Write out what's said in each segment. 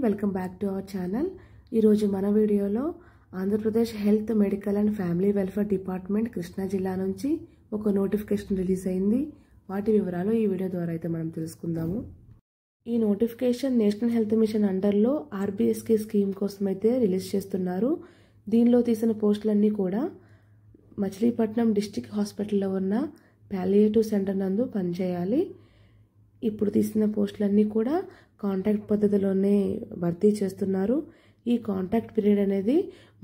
Welcome back to our channel. ఈరోజు మన వీడియోలో Andhra Pradesh health medical and family welfare department Krishna జిల్లా నుంచి ఒక నోటిఫికేషన్ రిలీజ్ అయింది. వాటి వివరాలు ఈ వీడియో ద్వారా అయితే మనం తెలుసుకుందాము. ఈ నోటిఫికేషన్ నేషనల్ హెల్త్ మిషన్ అండర్లో ఆర్బీఎస్కే స్కీమ్ కోసం అయితే రిలీజ్ చేస్తున్నారు. దీనిలో తీసిన పోస్టులన్నీ కూడా మచిలీపట్నం డిస్ట్రిక్ట్ హాస్పిటల్లో ఉన్న పాలియేటివ్ సెంటర్ నందు పనిచేయాలి. ఇప్పుడు తీసిన పోస్టులన్నీ కూడా కాంట్రాక్ట్ పద్ధతిలోనే భర్తీ చేస్తున్నారు. ఈ కాంట్రాక్ట్ పీరియడ్ అనేది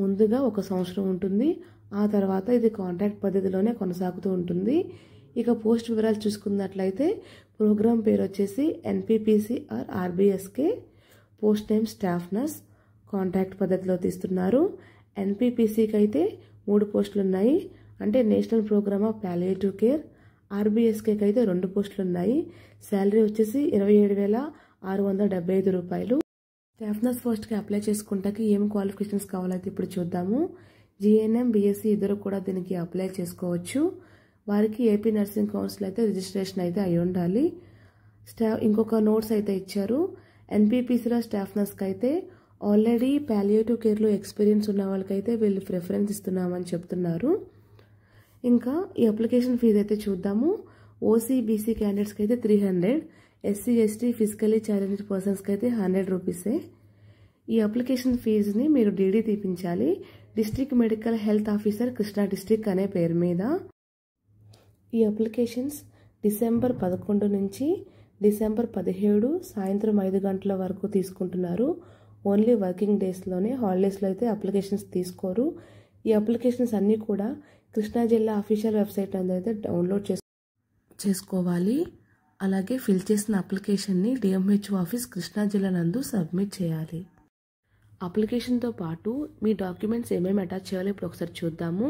ముందుగా 1 సంవత్సరం ఉంటుంది. ఆ తర్వాత ఇది కాంట్రాక్ట్ పద్ధతిలోనే కొనసాగుతూ ఉంటుంది. ఇక పోస్ట్ వివరాలు చూసుకున్నట్లయితే ప్రోగ్రామ్ పేరు వచ్చేసి NPPC R RBSK. Post name staff nurse. Contract పద్ధతిలో తీస్తున్నారు. ఎన్పీపీసీకి అయితే 3 పోస్టులు ఉన్నాయి, అంటే national programme of palliative care. ఆర్బీఎస్కేకి అయితే 2 పోస్టులు ఉన్నాయి. శాలరీ వచ్చేసి 27,675 రూపాయలు. స్టాఫ్ నర్స్ పోస్ట్కి అప్లై చేసుకుంటాకి ఏం క్వాలిఫికేషన్స్ కావాలైతే ఇప్పుడు చూద్దాము. జీఎన్ఎం, బీఎస్సీ ఇద్దరు కూడా దీనికి అప్లై చేసుకోవచ్చు. వారికి ఏపీ నర్సింగ్ కౌన్సిల్ అయితే రిజిస్ట్రేషన్ అయితే అయి ఉండాలి. ఇంకొక నోట్స్ అయితే ఇచ్చారు. ఎన్పీపీసీలో స్టాఫ్ నర్స్కి అయితే ఆల్రెడీ పాలియేటివ్ కేర్లో ఎక్స్పీరియన్స్ ఉన్న వాళ్ళకైతే వీళ్ళు ప్రిఫరెన్స్ ఇస్తున్నామని చెప్తున్నారు. ఇంకా ఈ అప్లికేషన్ ఫీజు అయితే చూద్దాము. ఓసీ బీసీ క్యాండిడేట్స్కి అయితే 300, ఎస్సీ ఎస్టీ ఫిజికలీ ఛాలెంజ్డ్ పర్సన్స్కి అయితే 100 రూపీసే. ఈ అప్లికేషన్ ఫీజుని మీరు డీడీ తీపించాలి. District medical health officer Krishna district అనే పేరు మీద. ఈ అప్లికేషన్స్ డిసెంబర్ 11 నుంచి డిసెంబర్ 17 సాయంత్రం 5 గంటల వరకు తీసుకుంటున్నారు. ఓన్లీ వర్కింగ్ డేస్లోనే, హాలిడేస్లో అయితే అప్లికేషన్స్ తీసుకోరు. ఈ అప్లికేషన్స్ అన్నీ కూడా కృష్ణా జిల్లా అఫీషియల్ వెబ్సైట్ అయితే డౌన్లోడ్ చేసుకోవాలి. అలాగే ఫిల్ చేసిన అప్లికేషన్ని డిఎంహెచ్ఓ ఆఫీస్ కృష్ణా జిల్లా నందు సబ్మిట్ చేయాలి. అప్లికేషన్తో పాటు మీ డాక్యుమెంట్స్ ఏమేమి అటాచ్ చేయాలో ఇప్పుడు ఒకసారి చూద్దాము.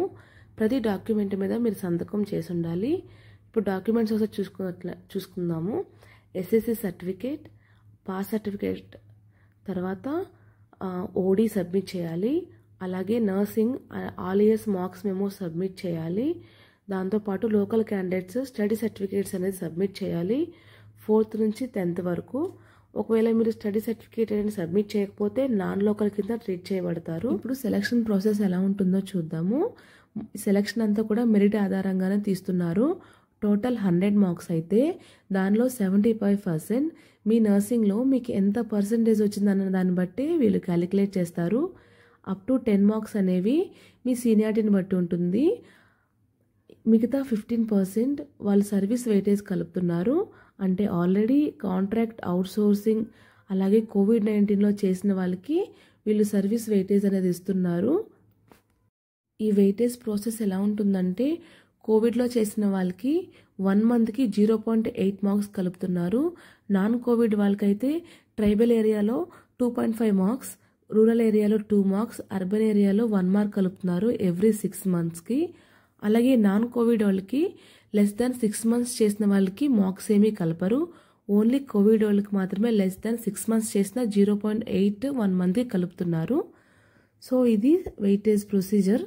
ప్రతి డాక్యుమెంట్ మీద మీరు సంతకం చేసి ఉండాలి. ఇప్పుడు డాక్యుమెంట్స్ ఒకసారి చూసుకుందాము. ఎస్ఎస్సి సర్టిఫికేట్, పాస్ సర్టిఫికేట్, తర్వాత ఓడి సబ్మిట్ చేయాలి. అలాగే nursing all years marks memo submit చేయాలి. దాంతోపాటు లోకల్ క్యాండిడేట్స్ స్టడీ సర్టిఫికేట్స్ అనేది సబ్మిట్ చేయాలి 4th నుంచి 10th వరకు. ఒకవేళ మీరు స్టడీ సర్టిఫికేట్ అనేది సబ్మిట్ చేయకపోతే నాన్ లోకల్ కింద ట్రీట్ చేయబడతారు. ఇప్పుడు సెలక్షన్ ప్రాసెస్ ఎలా ఉంటుందో చూద్దాము. సెలక్షన్ అంతా కూడా మెరిట్ ఆధారంగానే తీస్తున్నారు. టోటల్ 100 మార్క్స్ అయితే దానిలో 75% మీ నర్సింగ్లో మీకు ఎంత పర్సెంటేజ్ వచ్చిందన్న దాన్ని బట్టి వీళ్ళు క్యాలిక్యులేట్ చేస్తారు. అప్ టు 10 మార్క్స్ అనేవి మీ సీనియారిటీని బట్టి ఉంటుంది. మిగతా 15% వాళ్ళు సర్వీస్ వెయిటేజ్ కలుపుతున్నారు. అంటే ఆల్రెడీ కాంట్రాక్ట్ అవుట్సోర్సింగ్ అలాగే కోవిడ్-19లో చేసిన వాళ్ళకి వీళ్ళు సర్వీస్ వెయిటేజ్ అనేది ఇస్తున్నారు. ఈ వెయిటేజ్ ప్రాసెస్ ఎలా ఉంటుందంటే కోవిడ్లో చేసిన వాళ్ళకి 1 మంత్కి 0.8 మార్క్స్ కలుపుతున్నారు. నాన్ కోవిడ్ వాళ్ళకైతే ట్రైబల్ ఏరియాలో 2.5 మార్క్స్, రూరల్ ఏరియాలో 2 మార్క్స్, అర్బన్ ఏరియాలో 1 మార్క్ కలుపుతున్నారు ఎవ్రీ 6 మంత్స్కి. అలాగే నాన్ కోవిడ్ వాళ్ళకి లెస్ దాన్ 6 మంత్స్ చేసిన వాళ్ళకి మార్క్స్ ఏమీ కలపరు. ఓన్లీ కోవిడ్ వాళ్ళకి మాత్రమే లెస్ దాన్ 6 మంత్స్ చేసిన 0.8 1 మంత్కి కలుపుతున్నారు. సో ఇది వెయిటేజ్ ప్రొసీజర్.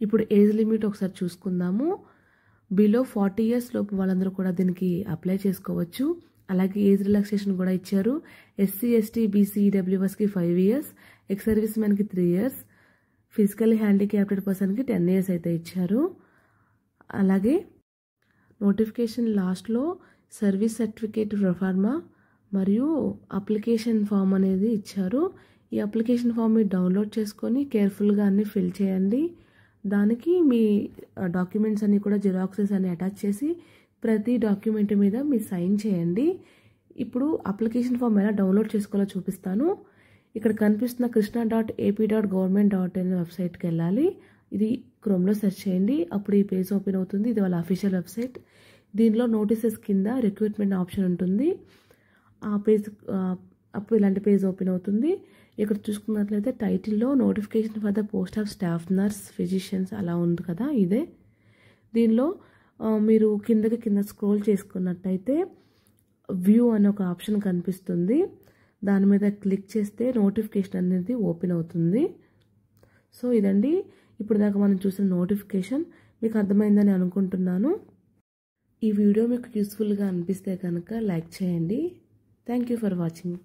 ఇప్పుడు ఏజ్ లిమిట్ ఒకసారి చూసుకుందాము. బిలో 40 years లోపు వాళ్ళందరూ కూడా దీనికి అప్లై చేసుకోవచ్చు. అలాగే ఏజ్ రిలాక్సేషన్ కూడా ఇచ్చారు. ఎస్సీ ఎస్టీ బీసీ ఈడబ్ల్యూఎస్కి 5 years, ఎక్స్ సర్వీస్ మెన్కి 3 years, ఫిజికల్లీ హ్యాండిక్యాప్టెడ్ పర్సన్కి 10 years అయితే ఇచ్చారు. అలాగే నోటిఫికేషన్ లాస్ట్లో సర్వీస్ సర్టిఫికేట్ ప్రొఫార్మా మరియు అప్లికేషన్ ఫామ్ అనేది ఇచ్చారు. ఈ అప్లికేషన్ ఫామ్ మీరు డౌన్లోడ్ చేసుకొని కేర్ఫుల్గా అన్నీ ఫిల్ చేయండి. దానికి మీ డాక్యుమెంట్స్ అన్నీ కూడా జిరాక్సెస్ అన్ని అటాచ్ చేసి ప్రతి డాక్యుమెంట్ మీద మీరు సైన్ చేయండి. ఇప్పుడు అప్లికేషన్ ఫామ్ ఎలా డౌన్లోడ్ చేసుకోవాలో చూపిస్తాను. ఇక్కడ కనిపిస్తున్న krishna.ap.government.in వెబ్సైట్కి వెళ్ళాలి. ఇది క్రోమ్లో సెర్చ్ చేయండి. అప్పుడు ఈ పేజ్ ఓపెన్ అవుతుంది. ఇది వాళ్ళ అఫీషియల్ వెబ్సైట్. దీనిలో నోటీసెస్ కింద రిక్రూట్మెంట్ ఆప్షన్ ఉంటుంది. ఆ పేజ్ అప్పుడు ఇలాంటి పేజ్ ఓపెన్ అవుతుంది. ఇక్కడ చూసుకున్నట్లయితే టైటిల్లో notification for the post of staff nurse physicians అలా ఉంది కదా, ఇదే. దీనిలో మీరు కింద స్క్రోల్ చేసుకున్నట్టయితే వ్యూ అనే ఒక ఆప్షన్ కనిపిస్తుంది. దాని మీద క్లిక్ చేస్తే నోటిఫికేషన్ అనేది ఓపెన్ అవుతుంది. సో ఇదండి ఇప్పుడు దాకా మనం చూసిన నోటిఫికేషన్. మీకు అర్థమైందని అనుకుంటున్నాను. ఈ వీడియో మీకు యూస్ఫుల్గా అనిపిస్తే కనుక లైక్ చేయండి. Thank you for watching.